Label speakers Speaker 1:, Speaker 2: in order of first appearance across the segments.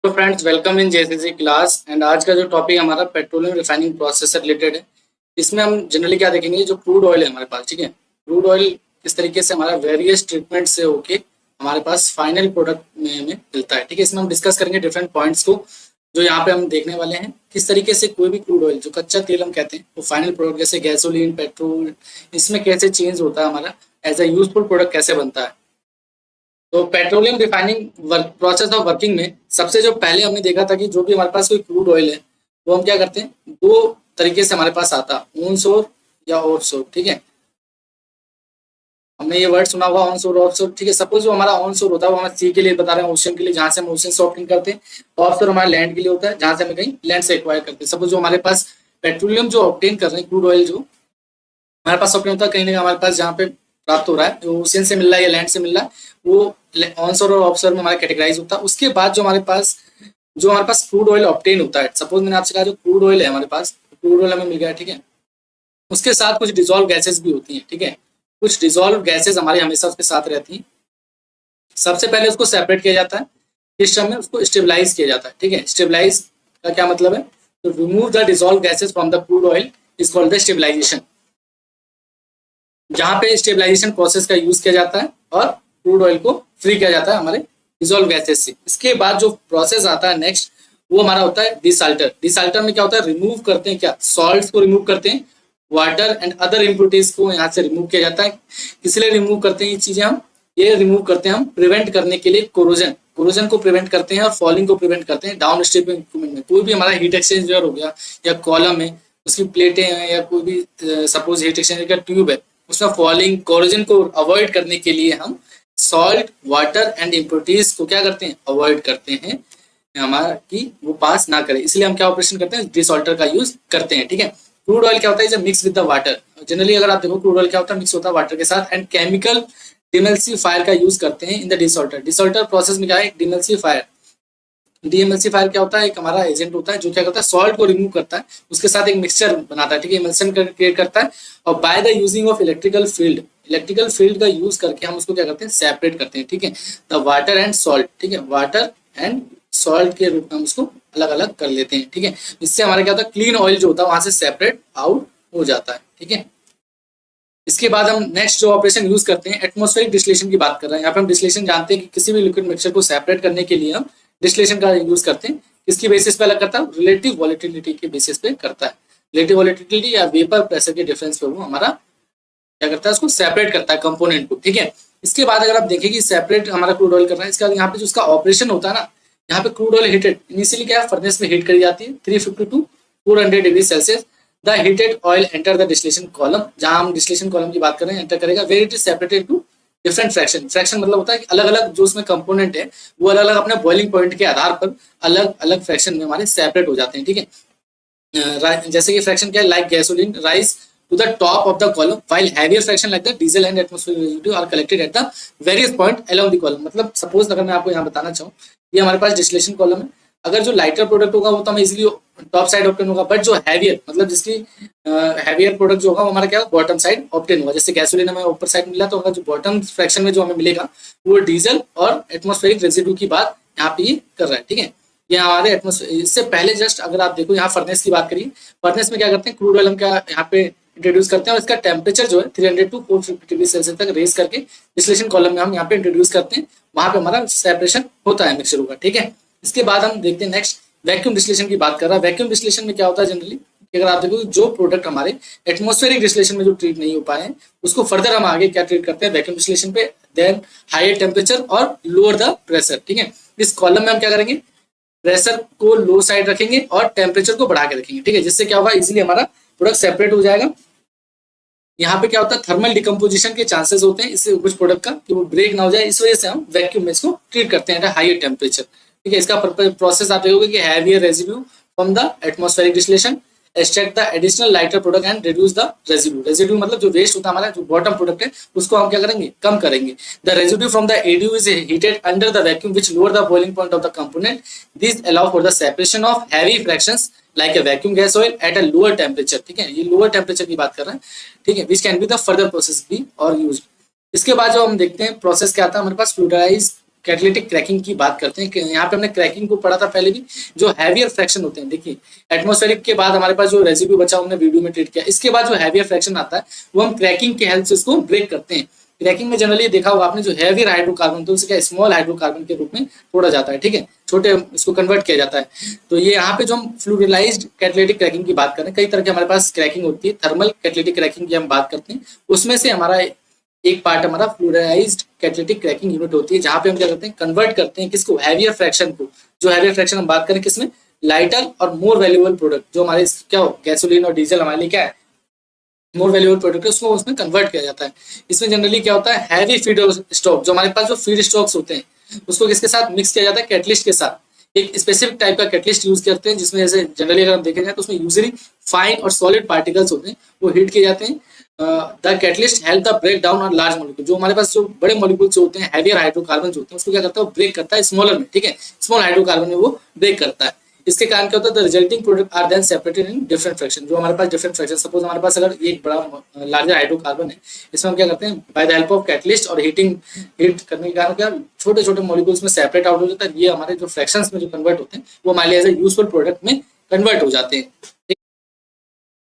Speaker 1: तो friends welcome in JCC class and आज का जो टॉपिक हमारा पेट्रोलियम रिफाइनिंग प्रोसेस से रिलेटेड है। इसमें हम जनरली क्या देखेंगे, जो क्रूड ऑयल है हमारे पास, ठीक है, क्रूड ऑयल किस तरीके से हमारा वेरियस ट्रीटमेंट से होके हमारे पास फाइनल प्रोडक्ट में हमें मिलता है। ठीक है, इसमें हम डिस्कस करेंगे डिफरेंट पॉइंट्स को जो यहाँ पे हम देखने वाले हैं। किस तरीके से कोई भी क्रूड ऑयल जो कच्चा तेल हम कहते हैं वो फाइनल प्रोडक्ट जैसे गैसोलीन, पेट्रोल, इसमें कैसे चेंज होता है, हमारा एज ए यूजफुल प्रोडक्ट कैसे बनता है। तो petroleum refining process of working में सबसे जो पहले हमने देखा था कि जो भी हमारे पास कोई क्रूड ऑयल है वो हम क्या करते हैं, दो तरीके से हमारे पास आता है, ऑन सोर या ऑफ सोर। ठीक है, हमने ये वर्ड सुना हुआ ऑन सोर ऑफ सोर। ठीक है, सपोज जो हमारा ऑन सोर होता है वो हमारे सी के लिए बता रहे हैं, ओशन के लिए जहां से हम ओशन से ऑप्टिंग करते हैं। ऑफ सोर हमारा लैंड के लिए होता है जहां से हम कहीं लैंड से एक्वायर करते हैं। सपोज जो हमारे पास पेट्रोलियम जो ऑप्टेन कर रहे हैं, क्रूड ऑयल जो हमारे पास ऑप्टेन होता है कहीं ना कहीं हमारे पास जहाँ पे प्राप्त हो रहा है, जो ओशन से मिल रहा है या लैंड से मिल रहा है, वो ऑनशोर और ऑफशोर में हमारा कैटेगराइज होता है। उसके बाद जो हमारे पास क्रूड ऑयल ऑप्टेन होता है, सपोज मैंने आपसे कहा जो क्रूड ऑयल है हमारे पास, क्रूड ऑयल हमें मिल गया, ठीक है, उसके साथ कुछ डिजोल्व गैसेस भी होती हैं। ठीक है, कुछ डिजोल्व गैसेस हमारे हमेशा उसके साथ रहती हैं। सबसे पहले उसको सेपरेट किया जाता है, इस टर्म में उसको स्टेबलाइज किया जाता है। ठीक है, स्टेबलाइज का क्या मतलब है, तो remove the dissolve gases from the crude oil is called the stabilization. जहां पे स्टेबलाइजेशन प्रोसेस का यूज किया जाता है और क्रूड ऑयल को फ्री किया जाता है हमारे डिजोल्व गैसेस से। इसके बाद जो प्रोसेस आता है नेक्स्ट, वो हमारा होता है डिसाल्टर। डिसाल्टर में क्या होता है, रिमूव करते हैं, क्या सॉल्ट्स को रिमूव करते हैं, वाटर एंड अदर इम्प्योरिटीज को यहाँ से रिमूव किया जाता है। इसलिए रिमूव करते हैं ये चीजें हम, ये रिमूव करते हैं हम प्रिवेंट करने के लिए कोरोजन, कोरोजन को प्रिवेंट करते हैं और फॉलिंग को प्रिवेंट करते हैं। डाउन स्ट्रीम इक्विपमेंट में कोई भी हमारा हीट एक्सचेंजर हो गया या कॉलम है, उसकी प्लेटें हैं, या कोई भी सपोज हीट एक्सचेंजर का ट्यूब है, उसमें फॉलिंग कोरोजन को अवॉइड करने के लिए हम सॉल्ट, वाटर एंड इम्प्योरिटीज को क्या करते हैं, अवॉइड करते हैं हमारा कि वो पास ना करे। इसलिए हम क्या ऑपरेशन करते हैं, डिसॉल्टर का यूज करते हैं। ठीक है, क्रूड ऑयल क्या होता है, जब mix with the water, generally अगर आप देखो क्रूड ऑयल क्या होता है, मिक्स होता है वाटर के साथ, एंड केमिकल डिमल्सिफायर का यूज करते हैं इन द डिसॉल्टर। डिसॉल्टर प्रोसेस में क्या है, डिमल्सिफायर, डीएमएलसीफायर क्या होता है, एक हमारा एजेंट होता है जो क्या करता है, सॉल्ट को रिमूव करता है, उसके साथ एक मिक्सचर बनाता है। ठीक है, इमल्शन क्रिएट करता है, और by the using of electrical field, electrical field का यूज करके हम उसको क्या करते हैं, सेपरेट करते हैं। ठीक है, द वाटर एंड सॉल्ट, ठीक है, वाटर एंड सॉल्ट के रूप में हम उसको अलग अलग कर लेते हैं। ठीक है, इससे हमारा क्या होता है, क्लीन ऑयल जो होता है वहां से सेपरेट आउट हो जाता है। ठीक है, इसके बाद हम नेक्स्ट जो ऑपरेशन यूज करते हैं, एटमॉस्फेरिक डिस्टिलेशन की बात कर रहे हैं। यहाँ पे हम डिस्टिलेशन जानते हैं कि किसी भी लिक्विड मिक्सचर को सेपरेट करने के लिए हम डिस्टिलेशन का यूज करते हैं। किसकी बेसिस पे अलग करता है, रिलेटिव वॉलेटिलिटी के बेसिस पे करता है। रिलेटिव वॉलेटिलिटी या वेपर प्रेशर के डिफरेंस पे वो हमारा क्या करता है, उसको सेपरेट करता है कंपोनेंट को। ठीक है, इसके बाद अगर आप देखें कि सेपरेट हमारा क्रूड ऑयल कर रहा है, इसका यहाँ पे जो उसका ऑपरेशन होता है ना, यहाँ पे क्रूड ऑयल हीटेड इनिशियली क्या है, फर्नेस में हीट करी जाती है 350 to 400 degree Celsius. The heated oil enter the distillation column, जहां हम डिस्टिलेशन कॉलम की बात कर रहे हैं, एंटर करेगा, where it is separated to different fraction. Fraction मतलब होता है कि अलग अलग जो उसमें कंपोनेंट है वो अलग अलग अपने बॉइलिंग पॉइंट के आधार पर अलग अलग फ्रैक्शन में हमारे सेपरेट हो जाते हैं। ठीक है, जैसे कि फ्रैक्शन क्या है, like gasoline rise to the top of the column while heavier fraction like the diesel and atmospheric residue are collected at the various point along the column। मतलब सपोज अगर मैं आपको यहाँ बताना चाहूँ, ये हमारे पास डिस्टिलेशन कॉलम है, अगर जो लाइटर प्रोडक्ट होगा वो तो हमें इजीली टॉप साइड ऑप्टेन होगा, बट जो हैवियर मतलब जिसकी हैवियर प्रोडक्ट जो होगा वो हमारा क्या बॉटम साइड ऑप्टेन होगा। जैसे गैसोलीन हमें ऊपर साइड मिला, तो जो बॉटम फ्रैक्शन में जो हमें मिलेगा वो डीजल और एटमॉस्फेरिक रेजिड्यू की बात यहाँ पे ये कर रहा है। ठीक है, ये हमारे एटमॉस्फेयर, इससे पहले जस्ट अगर आप देखो यहाँ फर्नेस की बात करिए, फर्नेस में क्या करते हैं, क्रूड ऑयल हम क्या यहाँ पे इंट्रोड्यूस करते हैं, और इसका टेम्परेचर जो है 300 टू 450 डिग्री सेल्सियस तक रेज करके डिस्टिलेशन कॉलम में हम यहाँ पे इंट्रोड्यूस करते हैं, वहां पे हमारा सेपरेशन होता है मिक्सचर का। ठीक है, इसके बाद हम देखते हैं नेक्स्ट वैक्यूम डिस्टिलेशन की बात कर रहा है। वैक्यूम डिस्टिलेशन में क्या होता है, जनरली अगर आप देखो जो प्रोडक्ट हमारे एटमॉस्फेरिक डिस्टिलेशन में जो ट्रीट नहीं हो पाए हैं उसको फर्दर हम आगे क्या ट्रीट करते हैं, वैक्यूम डिस्टिलेशन पे, देन हायर टेम्परेचर और लोअर द प्रेशर। ठीक है, इस कॉलम में हम क्या करेंगे, प्रेशर को लो साइड रखेंगे और टेम्परेचर को बढ़ा के रखेंगे। ठीक है, जिससे क्या होगा, इजिली हमारा प्रोडक्ट सेपरेट हो जाएगा। यहाँ पे क्या होता है, थर्मल डिकम्पोजिशन के चांसेस होते हैं इससे कुछ प्रोडक्ट का, कि वो ब्रेक ना हो जाए, इस वजह से हम वैक्यूम में इसको ट्रीट करते हैं हायर टेम्परेचर। ठीक है, इसका प्रोसेस आप देखोगे कि heavier residue from the atmospheric distillation, extract the additional lighter product and reduce the residue. Residue मतलब जो वेस्ट होता है हमारा, जो बॉटम प्रोडक्ट है उसको हम क्या करेंगे, कम करेंगे। The residue from the ADU is heated under the vacuum which lower the boiling point of the component. This allow for the separation of heavy fractions like a vacuum gas oil at a lower temperature. ठीक है, ये lower temperature की बात कर रहे हैं। ठीक है, which can be the further process be और यूज। इसके बाद जो हम देखते हैं प्रोसेस क्या आता है हमारे पास, फ्लूइडाइज कैटालिटिक क्रैकिंग की बात करते हैं। यहाँ पे हमने क्रैकिंग को पढ़ा था पहले भी। जो हैवियर फ्रैक्शन होते हैं, देखिए एटमॉस्फेरिक के बाद हमारे पास जो रेजिड्यू बचा हमने वीडियो में ट्रीट किया, इसके बाद जो हैवियर फ्रैक्शन आता है वो हम क्रैकिंग के हेल्प से इसको ब्रेक करते हैं। क्रैकिंग में जनरली देखा होगा आपने, जो हैवियर हाइड्रोकार्बन तो उसका स्मॉल हाइड्रोकार्बन के रूप में तोड़ा जाता है, ठीक है, छोटे इसको कन्वर्ट किया जाता है। तो ये यहाँ पे जो हम फ्लूइडाइज्ड कैटालिटिक क्रैकिंग की बात करें, कई तरह की हमारे पास क्रैकिंग होती है। थर्मल कैटालिटिक क्रैकिंग की हम बात करते हैं, उसमें से हमारा एक पार्ट हमारा फ्लूइडाइज्ड कैटालिटिक क्रैकिंग यूनिट होती है, जहां पे हम क्या करते हैं, कन्वर्ट करते हैं किसको, हैवियर फ्रैक्शन को। जो हैवियर फ्रैक्शन हम बात करें किसमें, लाइटर और मोर वैल्यूएबल प्रोडक्ट, जो हमारे क्या हो, गैसोलीन और डीजल हमारे लिए क्या है, मोर वैल्यूएबल प्रोडक्ट है, उसको उसमें कन्वर्ट किया जाता है। इसमें जनरली क्या होता है, हैवी फीड स्टॉक, जो हमारे पास जो फीड स्टॉक्स होते हैं उसको किसके साथ मिक्स किया जाता है, कैटलिस्ट के साथ। एक स्पेसिफिक टाइप का कैटलिस्ट यूज करते हैं, जिसमें जैसे जनरली अगर हम देखें जाए तो उसमें यूजली फाइन और सॉलिड पार्टिकल्स होते हैं, वो हीट किए जाते हैं। The catalyst help the break down और लार्ज मॉलिक्यूल, जो हमारे पास जो बड़े मॉलिक्यूल्स होते हैं, हैवियर हाइड्रोकार्बन होते हैं, उसको क्या करता है, वो ब्रेक करता है स्मॉलर में, ठीक है, स्मॉल हाइड्रोकार्बन में वो ब्रेक करता है। इसके कारण क्या होता है, the resulting product are then separated in different fraction. जो हमारे पास डिफरेंट फ्रैक्शन, सपोज हमारे पास अगर एक बड़ा लार्जर हाइड्रोकार्बन है, इसमें हम क्या करते हैं, by the help of catalyst और हीट करने के कारण क्या छोटे छोटे मॉलिक्यूल्स में सेपरेट आउट हो जाता है। ये हमारे जो फ्रैक्शंस में जो कन्वर्ट होते हैं वो हमारे लिए एज ए यूजफुल प्रोडक्ट में कन्वर्ट हो जाते हैं।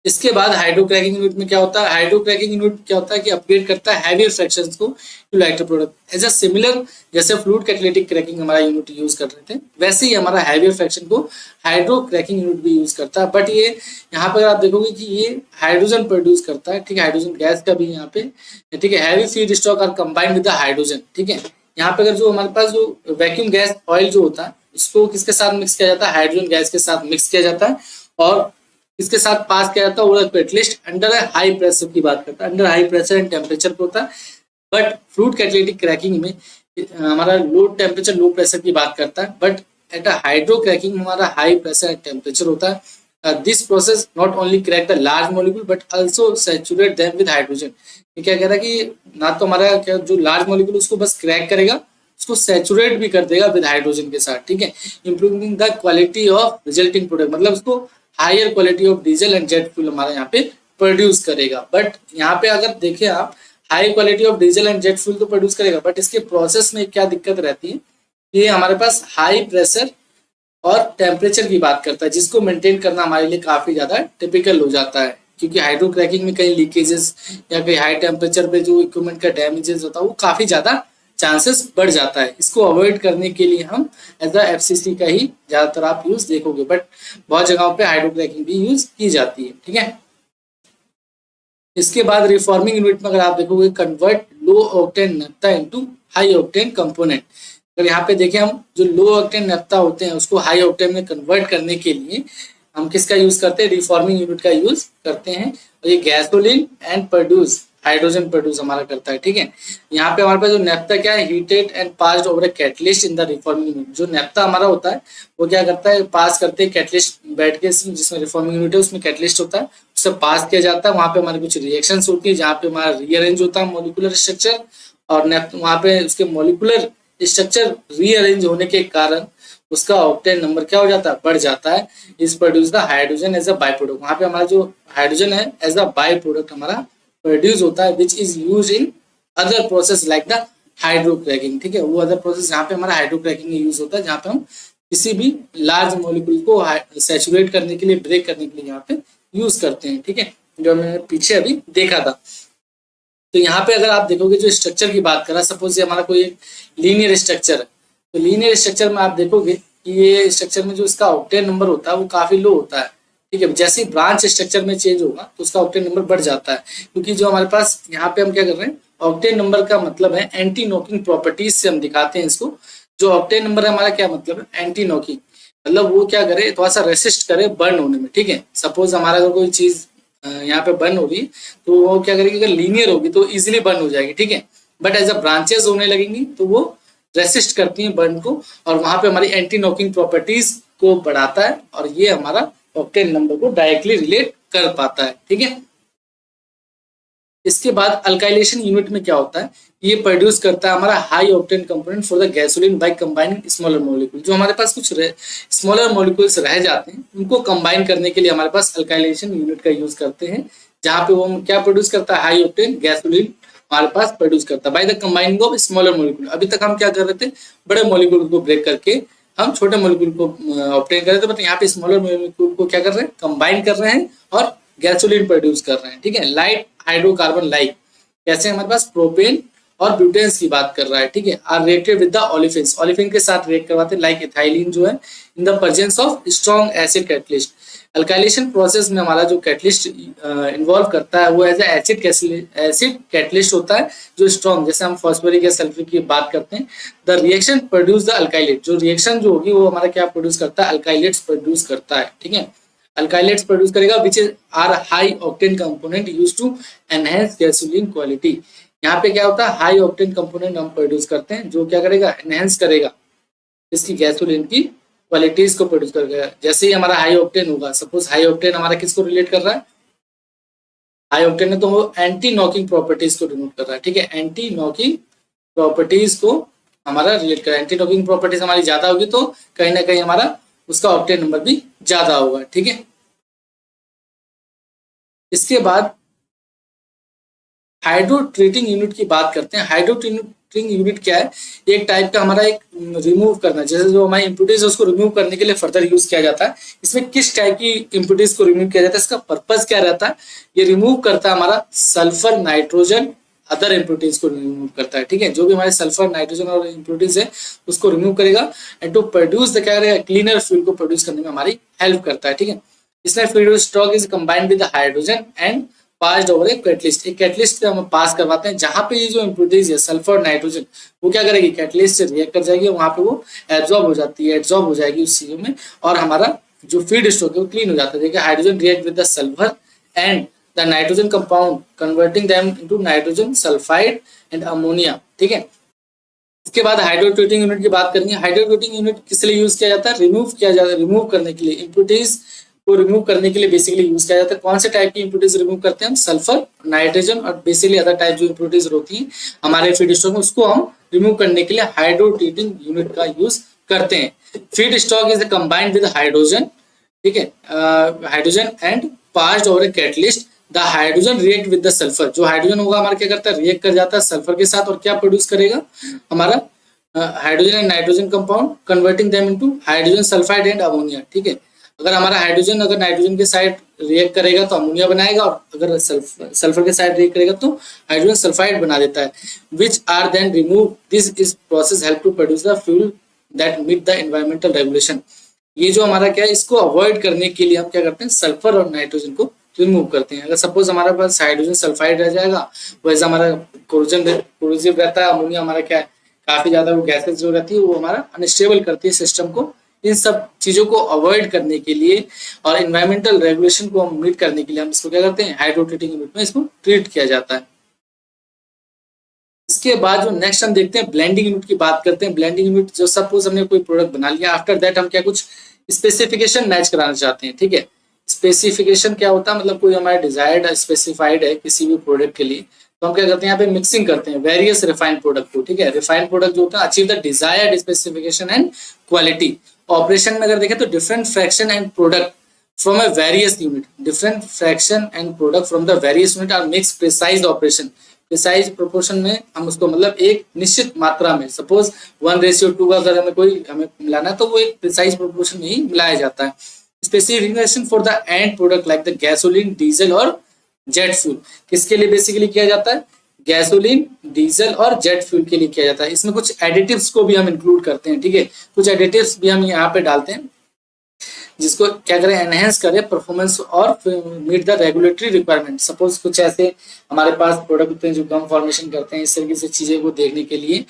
Speaker 1: इसके बाद हाइड्रोक्रैकिंग यूनिट में क्या होता है, हाइड्रोक्रैकिंग यूनिट क्या होता है कि अपग्रेड करता है हैवियर फ्रैक्शंस को to lighter product. As a similar, जैसे फ्लूइड कैटालिटिक क्रैकिंग हमारा यूनिट यूज कर रहे थे, वैसे ही हमारा हैवियर फ्रैक्शन को हाइड्रोक्रैकिंग यूनिट भी यूज करता है। बट ये यहाँ पर आप देखोगे कि ये हाइड्रोजन प्रोड्यूस करता है, ठीक है, हाइड्रोजन गैस का भी यहाँ पे, ठीक है, heavy feed stock are combined with the hydrogen, ठीक है। यहाँ पे अगर जो हमारे पास जो वैक्यूम गैस ऑयल जो होता है, उसको किसके साथ मिक्स किया जाता है, हाइड्रोजन गैस के साथ मिक्स किया जाता है, और इसके साथ पास किया जाता है कैटलिस्ट अंडर हाई प्रेशर की बात करता है, under high pressure and temperature पे होता है। बट फ्लूइड कैटालिटिक क्रैकिंग में हमारा लो टेम्परेचर लो प्रेशर की बात करता है, but at a hydro cracking हमारा हाई प्रेशर एंड टेम्परेचर होता है। This process not only crack the large molecule but also saturate them with hydrogen. ये क्या कह रहा है कि ना तो हमारा क्या जो लार्ज मॉलिक्यूल उसको बस क्रैक करेगा, उसको सैचुरेट भी कर देगा विद हाइड्रोजन के साथ, ठीक है, improving the quality of resulting product, मतलब उसको higher quality of diesel and jet fuel हमारा यहाँ पे प्रोड्यूस करेगा। बट यहाँ पे अगर देखें आप, high quality of diesel and jet fuel तो प्रोड्यूस करेगा, बट इसके प्रोसेस में क्या दिक्कत रहती है, ये हमारे पास हाई प्रेशर और टेम्परेचर की बात करता है, जिसको मेंटेन करना हमारे लिए काफी ज्यादा टिपिकल हो जाता है, क्योंकि हाइड्रोक्रैकिंग में कई लीकेजेस या कहीं हाई टेम्परेचर पे जो इक्विपमेंट का डैमेजेस होता है वो काफी ज्यादा चांसेस बढ़ जाता है। इसको अवॉइड करने के लिए हम एज अ एफसीसी का ही ज्यादातर आप यूज देखोगे, बट बहुत जगहों पे हाइड्रोक्रैकिंग भी यूज की जाती है, ठीक है। इसके बाद रिफॉर्मिंग यूनिट में अगर आप देखोगे, convert low octane naphtha into high octane component. अगर यहाँ पे देखें हम, जो लो ऑक्टेन नैप्था होते हैं उसको हाई ऑक्टेन में कन्वर्ट करने के लिए हम किसका यूज करते हैं, रिफॉर्मिंग यूनिट का यूज करते हैं। और ये gasoline and produce hydrogen produce हमारा करता है, ठीक है। यहाँ पे हमारे पास जो नैप्था क्या है, heated and passed over a catalyst in the reforming unit. जो नैप्था हमारा होता है वो क्या करता है, पास करते हैं कैटलिस्ट बैठ के, जिसमें रिफॉर्मिंग यूनिट है उसमें कैटलिस्ट होता है, उससे पास किया जाता है। वहाँ पे हमारे कुछ रिएक्शंस होती है, जहाँ पे हमारा रीअरेंज होता है मॉलिक्यूलर स्ट्रक्चर, और वहाँ पे उसके मॉलिक्यूलर स्ट्रक्चर रीअरेंज होने के कारण उसका ऑक्टेन नंबर क्या हो जाता है, बढ़ जाता है। Is produce the hydrogen as a by product. वहाँ पे हमारा जो हाइड्रोजन है एज अ बाई प्रोडक्ट हमारा प्रोड्यूस होता है, which is use in other process like the hydrocracking, ठीक है। वो अदर प्रोसेस जहाँ पे हमारा हाइड्रोक्रैकिंग यूज होता है, जहाँ पे हम किसी भी लार्ज मॉलिक्यूल को सैचुरेट करने के लिए, ब्रेक करने के लिए यहाँ पे यूज करते हैं, ठीक है, जो मैंने पीछे अभी देखा था। तो यहाँ पे अगर आप देखोगे जो स्ट्रक्चर की बात करा, सपोज ये हमारा कोई लीनियर स्ट्रक्चर है, तो लीनियर स्ट्रक्चर में आप देखोगे कि ये स्ट्रक्चर में जो इसका ऑक्टेन नंबर होता है वो काफी लो होता है, ठीक है। जैसे ही ब्रांच स्ट्रक्चर में चेंज होगा तो उसका ऑक्टेन नंबर बढ़ जाता है, क्योंकि जो हमारे पास यहाँ पे हम क्या कर रहे हैं, ऑक्टेन नंबर का मतलब है एंटी नॉकिंग प्रॉपर्टीज से हम दिखाते हैं इसको। जो ऑक्टेन नंबर है हमारा क्या मतलब है, एंटी नॉकिंग, मतलब वो क्या करे, थोड़ा सा रेसिस्ट करे बर्न होने में, ठीक है। सपोज हमारा अगर कोई चीज यहाँ पे बर्न होगी तो वो क्या करेगी, अगर लीनियर होगी तो इजिली बर्न हो जाएगी, ठीक है। बट एज अ ब्रांचेस होने लगेंगी तो वो रेसिस्ट करती हैं बर्न को, और वहां पे हमारी एंटी नॉकिंग प्रॉपर्टीज को बढ़ाता है, और ये हमारा ऑक्टेन नंबर को डायरेक्टली रिलेट कर पाता है, ठीक है। इसके बाद अल्काइलेशन यूनिट में क्या होता है, ये प्रोड्यूस करता है हमारा high octane component for the gasoline by combining smaller molecule. जो हमारे पास कुछ स्मॉलर मॉलिक्यूल्स रह जाते हैं उनको कंबाइन करने के लिए हमारे पास अल्काइलेशन यूनिट का यूज करते हैं, जहाँ पे वो क्या प्रोड्यूस करता है, हाई ऑक्टेन गैसोलीन हमारे पास प्रोड्यूस करता है by the combining of smaller molecule. अभी तक हम क्या कर रहे थे, बड़े मॉलिक्यूल को ब्रेक करके हम छोटे मॉलिक्यूल को ऑब्टेन कर रहे थे, बट यहाँ पे स्मॉलर मॉलिक्यूल को क्या कर रहे हैं, कंबाइन कर रहे हैं और गैसोलीन प्रोड्यूस कर रहे हैं। ठीक है, लाइट हाइड्रोकार्बन लाइक, कैसे हमारे पास प्रोपेन और ब्यूटेन्स की बात कर रहा है। ठीक है, are reacted with the olefins, olefin के साथ रिएक्ट करवाते हैं लाइक एथाइलिन जो है in the presence of strong acid catalyst. Alkylation process में हमारा जो कैटलिस्ट इन्वॉल्व करता है वो एज एसिड कैटलिस्ट होता है जो स्ट्रॉन्ग, जैसे हम फॉस्फोरिक या सल्फ्यूरिक की बात करते हैं। द रिएक्शन प्रोड्यूस द अल्काइलेट, जो रिएक्शन जो होगी वो हमारा क्या प्रोड्यूस करता है, अल्काइलेट्स प्रोड्यूस करता है। ठीक है, अल्काइलेट्स प्रोड्यूस करेगा which is are high octane component used to enhance gasoline quality. यहाँ पे क्या होता है, हाई ऑक्टेन कंपोनेंट हम प्रोड्यूस करते हैं जो क्या करेगा, एनहांस करेगा इसकी गैसोलीन की क्वालिटीज को प्रोड्यूस करेगा। जैसे ही हमारा हाई ऑक्टेन होगा, सपोज हाई ऑक्टेन हमारा किसको रिलेट कर रहा है, हाई ऑक्टेन है तो वो एंटी नॉकिंग प्रॉपर्टीज को डिनोट कर रहा है। ठीक है, एंटी नॉकिंग प्रॉपर्टीज को हमारा रिलेट कर रहा है। एंटी नॉकिंग प्रॉपर्टीज हमारी ज्यादा होगी तो कहीं ना कहीं हमारा उसका ऑक्टेन नंबर भी ज्यादा होगा। ठीक है, इसके बाद हाइड्रो ट्रीटिंग यूनिट की बात करते हैं। हाइड्रो ट्रीटिंग यूनिट क्या है, एक टाइप का हमारा एक रिमूव करना, जैसे जो हमारी इम्प्यूरिटीज है उसको रिमूव करने के लिए फर्दर यूज किया जाता है। इसमें किस टाइप की इम्प्यूरिटीज को रिमूव किया जाता है, इसका पर्पज क्या रहता है, ये रिमूव करता है हमारा सल्फर नाइट्रोजन अदर इम्प्यूरिटीज को रिमूव करता है। ठीक है, जो भी हमारे सल्फर नाइट्रोजन और इम्प्यूरिटीज है उसको रिमूव करेगा एंड टू प्रोड्यूस द क्या करेगा, क्लीनर फ्यूल को प्रोड्यूस करने में हमारी हेल्प करता है। ठीक है, इसमें fuel stock is combined with hydrogen and passed over एक कैटलिस्ट, एक कैटलिस्ट पे हम पास करवाते हैं जहां पे ये जो इम्प्यूरिटीज है सल्फर नाइट्रोजन वो क्या करेगी, कैटलिस्ट से रिएक्ट कर जाएगी, वहां पे वो एब्जॉर्ब हो जाती है, एब्जॉर्ब हो जाएगी उस चीजों में और हमारा जो फीड स्टॉक है वो क्लीन हो जाता है। देखिए hydrogen react with the sulphur and the nitrogen compound converting them into nitrogen sulphide and ammonia. ठीक है, इसके बाद हाइड्रोट्रीटिंग यूनिट की बात करेंगे। हाइड्रोट्रीटिंग यूनिट किस लिए यूज किया जाता है, रिमूव किया जाता है, रिमूव करने के लिए, इम्प्यूरिटीज को रिमूव करने के लिए बेसिकली यूज किया जाता है। कौन से टाइप की इम्प्यूरिटीज रिमूव करते हैं हम, सल्फर नाइट्रोजन और बेसिकली अदर टाइप जो इम्प्यूरिटीज होती हैं हमारे फीड स्टॉक में, उसको हम रिमूव करने के लिए हाइड्रोट्रीटिंग यूनिट का यूज करते हैं। Feed stock is combined with hydrogen, ठीक है, hydrogen and passed over a catalyst. The hydrogen react with the sulphur, जो हाइड्रोजन होगा हमारा क्या करता है, रिएक्ट कर जाता है सल्फर के साथ और क्या प्रोड्यूस करेगा, हमारा hydrogen and nitrogen compound converting them into hydrogen sulphide and ammonia. ठीक है, अगर हमारा हाइड्रोजन अगर नाइट्रोजन के साइड रिएक्ट करेगा तो अमोनिया बनाएगा और अगर सल्फर के साइड रिएक्ट करेगा तो हाइड्रोजन सल्फाइड बना देता है, which are then remove. This is process help to produce the fuel that meet the environmental regulation. ये जो हमारा क्या है, इसको अवॉइड करने के लिए हम क्या करते हैं, सल्फर और नाइट्रोजन को रिमूव करते हैं। अगर सपोज हमारे पास हाइड्रोजन सल्फाइड रह जाएगा, वैसे हमारा कोरोजिव रहता है, अमोनिया हमारा क्या है, काफी ज्यादा वो गैसेस जो रहती है वो हमारा अनस्टेबल करती है सिस्टम को। इन सब चीजों को अवॉइड करने के लिए और एनवायरमेंटल रेगुलेशन को हम मीट करने के लिए हम इसको क्या करते हैं, हाइड्रोट्रीटिंग यूनिट में इसको ट्रीट किया जाता है। इसके बाद जो नेक्स्ट हम देखते हैं ब्लेंडिंग यूनिट की बात करते हैं। ब्लेंडिंग यूनिट, जो सपोज हमने कोई प्रोडक्ट बना लिया, आफ्टर दैट हम क्या कुछ स्पेसिफिकेशन मैच कराना चाहते हैं। ठीक है, स्पेसिफिकेशन क्या होता है, मतलब कोई हमारा डिजायर्ड स्पेसिफाइड है किसी भी प्रोडक्ट के लिए, तो हम क्या करते हैं, यहाँ पे मिक्सिंग करते हैं वेरियस रिफाइंड प्रोडक्ट को। ठीक है, रिफाइंड प्रोडक्ट जो होता है achieve the desired specification and quality. Operation में अगर देखें तो different fraction and product from a various unit, different fraction and product from the various unit are mix precise operation. Precise proportion में हम उसको मतलब एक निश्चित मात्रा में, सपोज 1:2 का अगर हमें मिलाना है तो वो एक प्रिसाइज प्रोपोर्शन में ही मिलाया जाता है। Specification for the end product like the gasoline, diesel और जेट फ्यूल, किसके लिए बेसिकली किया जाता है, गैसोलीन, डीजल और जेट फ्यूल के लिए किया जाता है। इसमें कुछ एडिटिव्स को भी हम इंक्लूड करते हैं। ठीक है, कुछ एडिटिव्स भी हम यहाँ पे डालते हैं जिसको क्या करें, एनहेंस करें परफॉर्मेंस और meet the regulatory requirement. Suppose कुछ ऐसे हमारे पास प्रोडक्ट होते हैं जो गम फॉर्मेशन करते हैं, इस तरीके से चीजें को देखने के लिए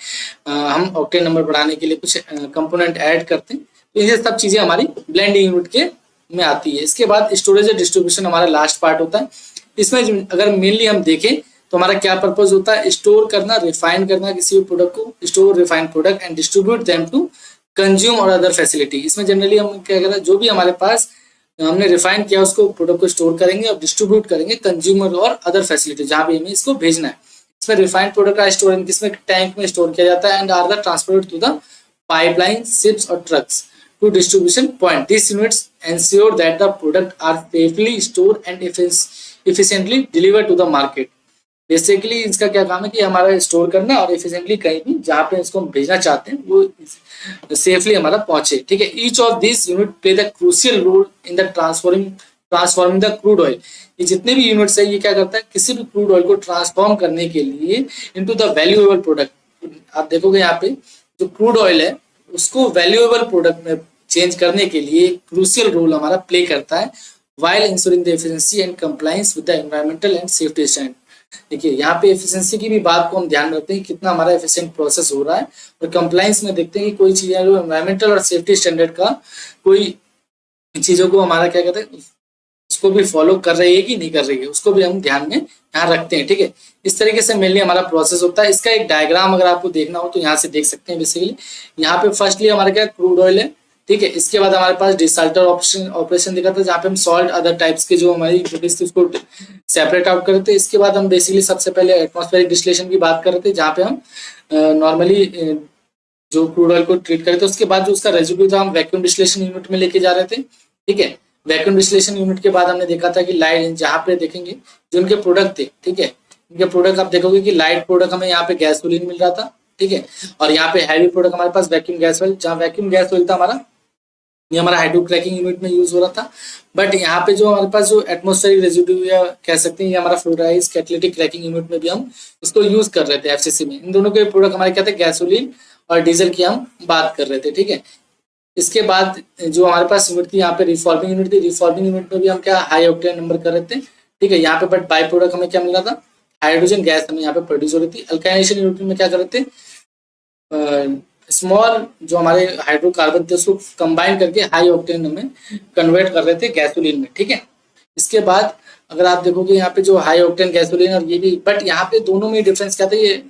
Speaker 1: हम ऑक्टेन नंबर बढ़ाने के लिए कुछ कंपोनेंट ऐड करते हैं। तो ये सब चीजें हमारी ब्लेंडिंग यूनिट के में आती है। इसके बाद स्टोरेज और डिस्ट्रीब्यूशन हमारा लास्ट पार्ट होता है। इसमें अगर मेनली हम देखें तो हमारा क्या पर्पज होता है, स्टोर करना, रिफाइन करना किसी भी प्रोडक्ट को, store refine product and distribute them to consume और अदर फैसिलिटी। इसमें जनरली हम क्या करते हैं, जो भी हमारे पास हमने रिफाइन किया उसको प्रोडक्ट को स्टोर करेंगे और डिस्ट्रीब्यूट करेंगे कंज्यूमर और अदर फैसिलिटी जहां भी हमें इसको भेजना है। इसमें रिफाइंड प्रोडक्ट का स्टोरेज किसमें, टैंक में स्टोर किया जाता है and are the transported to the pipeline, ships और trucks to distribution point. These units ensure that the product are safely stored and efficiently delivered to the market. Basically इसका क्या काम है कि हमारा स्टोर करना और एफिशिएंटली कहीं भी जहाँ पे इसको हम भेजना चाहते हैं वो सेफली हमारा पहुंचे, ठीक है। Each of this unit play the crucial role in the transforming the crude oil. ये जितने भी यूनिट्स है ये क्या करता है, किसी भी क्रूड ऑयल को ट्रांसफॉर्म करने के लिए इनटू द वैल्यूएबल प्रोडक्ट। आप देखोगे यहाँ पे जो क्रूड ऑयल है उसको वैल्यूएबल प्रोडक्ट में चेंज करने के लिए क्रूशियल रोल हमारा प्ले करता है, while ensuring the efficiency and compliance with the environmental and safety standard। देखिए यहाँ पे एफिशिएंसी की भी बात को हम ध्यान रखते हैं, कितना हमारा एफिशिएंट प्रोसेस हो रहा है, और कंप्लायंस में देखते हैं कि कोई चीज़ जो एनवायरमेंटल और सेफ्टी स्टैंडर्ड का कोई चीज़ों को हमारा क्या कहते हैं उसको भी फॉलो कर रही है कि नहीं कर रही है, उसको भी हम ध्यान में यहाँ रखते हैं, ठीक है। इस तरीके से मेनली हमारा प्रोसेस होता है। इसका एक डायग्राम अगर आपको देखना हो तो यहाँ से देख सकते हैं। बेसिकली यहाँ पे फर्स्टली हमारा क्या क्रूड ऑयल है, ठीक है। इसके बाद हमारे पास डिसाल्टर ऑपरेशन दिखा था जहाँ पे हम सॉल्ट अदर टाइप्स के जो हमारी इम्प्योरिटीज थी उसको सेपरेट आउट करते थे। इसके बाद हम बेसिकली सबसे पहले एटमॉस्फेरिक डिस्टिलेशन की बात कर रहे थे जहाँ पे हम नॉर्मली जो क्रूड ऑयल को ट्रीट करते थे। उसके बाद जो उसका रेजिड्यू था हम वैक्यूम डिस्टिलेशन यूनिट में लेके जा रहे थे, ठीक है। वैक्यूम डिस्टिलेशन यूनिट के बाद हमने देखा था कि लाइट जहाँ पे देखेंगे जो उनके प्रोडक्ट थे, ठीक है, इनके प्रोडक्ट आप देखोगे कि लाइट प्रोडक्ट हमें यहाँ पे गैसोलीन मिल रहा था, ठीक है, और यहाँ पे हैवी प्रोडक्ट हमारे पास वैक्यूम गैस ऑयल, जहाँ वैक्यूम गैस ऑयल था हमारा ये हमारा हाइड्रो क्रैकिंग यूनिट में यूज हो रहा था। बट यहाँ पे जो हमारे पास जो एटमॉस्फेरिक रेजिड्यू या कह सकते हैं ये हमारा फ्लोराइज कैटालिटिक क्रैकिंग यूनिट में भी हम इसको यूज कर रहे थे एफसीसी में। इन दोनों के प्रोडक्ट हमारे क्या थे, गैसोलीन और डीजल की हम बात कर रहे थे, ठीक है। इसके बाद जो हमारे पास यूनिट थी यहाँ पे रिफॉर्मिंग यूनिट थी। रिफॉर्मिंग यूनिट में भी हम क्या हाई ऑक्टेन नंबर कर रहे थे, ठीक है। यहाँ पे बट बाई प्रोडक्ट हमें क्या मिल रहा था, हाइड्रोजन गैस हमें यहाँ पे प्रोड्यूस हो रही थी। अल्काइनेशन यूनिट में क्या कर रहे थे, स्मॉल जो हमारे हाइड्रोकार्बन थे उसको कंबाइन करके हाई ऑक्टेन में कन्वर्ट कर रहे थे गैसोलीन में, ठीक है। इसके बाद अगर आप देखोगे यहाँ पे जो हाई ऑक्टेन गैसोलीन और ये भी, बट यहाँ पे दोनों में डिफरेंस क्या था, ये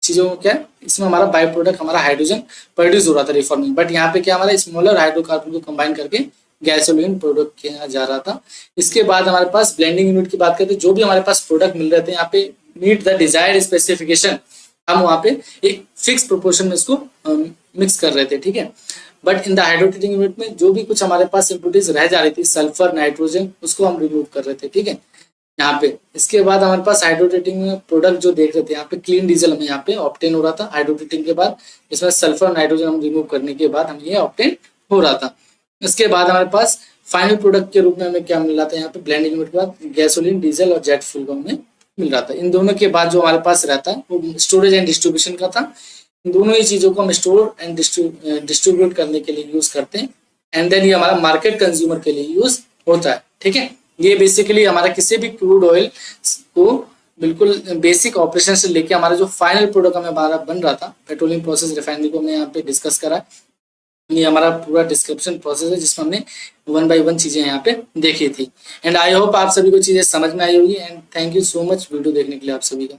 Speaker 1: चीजों क्या इसमें हमारा बाई प्रोडक्ट हमारा हाइड्रोजन प्रोड्यूस हो रहा था रिफॉर्मिंग, बट यहाँ पे क्या हमारा स्मॉलर हाइड्रोकार्बन को कंबाइन करके गैसोलीन प्रोडक्ट किया जा रहा था। इसके बाद हमारे पास ब्लेंडिंग यूनिट की बात करते हैं। जो भी हमारे पास प्रोडक्ट मिल रहे थे यहाँ पे मीट द डिजायर्ड स्पेसिफिकेशन, हम वहाँ पे एक फिक्स प्रोपोर्शन में इसको मिक्स कर रहे थे, ठीक है। बट इन द हाइड्रोट्रीटिंग यूनिट में जो भी कुछ हमारे पास इम्प्योरिटीज रह जा रही थी, सल्फर नाइट्रोजन, उसको हम रिमूव कर रहे थे, ठीक है, यहाँ पे। इसके बाद हमारे पास हाइड्रोट्रीटिंग में प्रोडक्ट जो देख रहे थे यहाँ पे क्लीन डीजल हमें यहाँ पे ऑब्टेन हो रहा था हाइड्रोट्रीटिंग के बाद। इसमें सल्फर नाइट्रोजन हम रिमूव करने के बाद हमें ये ऑब्टेन हो रहा था। इसके बाद हमारे पास फाइनल प्रोडक्ट के रूप में हमें क्या मिल रहा था, यहाँ पे ब्लेंडिंग यूनिट के बाद गैसोलीन, डीजल और जेट फ्यूल का हमें मिल रहा था। इन दोनों के बाद जो हमारे पास रहता है वो स्टोरेज एंड डिस्ट्रीब्यूशन का था। इन दोनों ही चीजों को हम स्टोर एंड डिस्ट्रीब्यूट करने के लिए यूज करते हैं, एंड देन ये हमारा मार्केट कंज्यूमर के लिए यूज होता है, ठीक है। ये बेसिकली हमारा किसी भी क्रूड ऑयल को बिल्कुल बेसिक ऑपरेशन से लेके हमारा जो फाइनल प्रोडक्ट हमें हमारा बन रहा था पेट्रोलियम प्रोसेस रिफाइनरी को हमने यहाँ पे डिस्कस करा। ये हमारा पूरा डिस्क्रिप्शन प्रोसेस है जिसमें हमने 1 by 1 चीजें यहाँ पे देखी थी। एंड आई होप आप सभी को चीजें समझ में आई होगी। And thank you so much video देखने के लिए आप सभी का।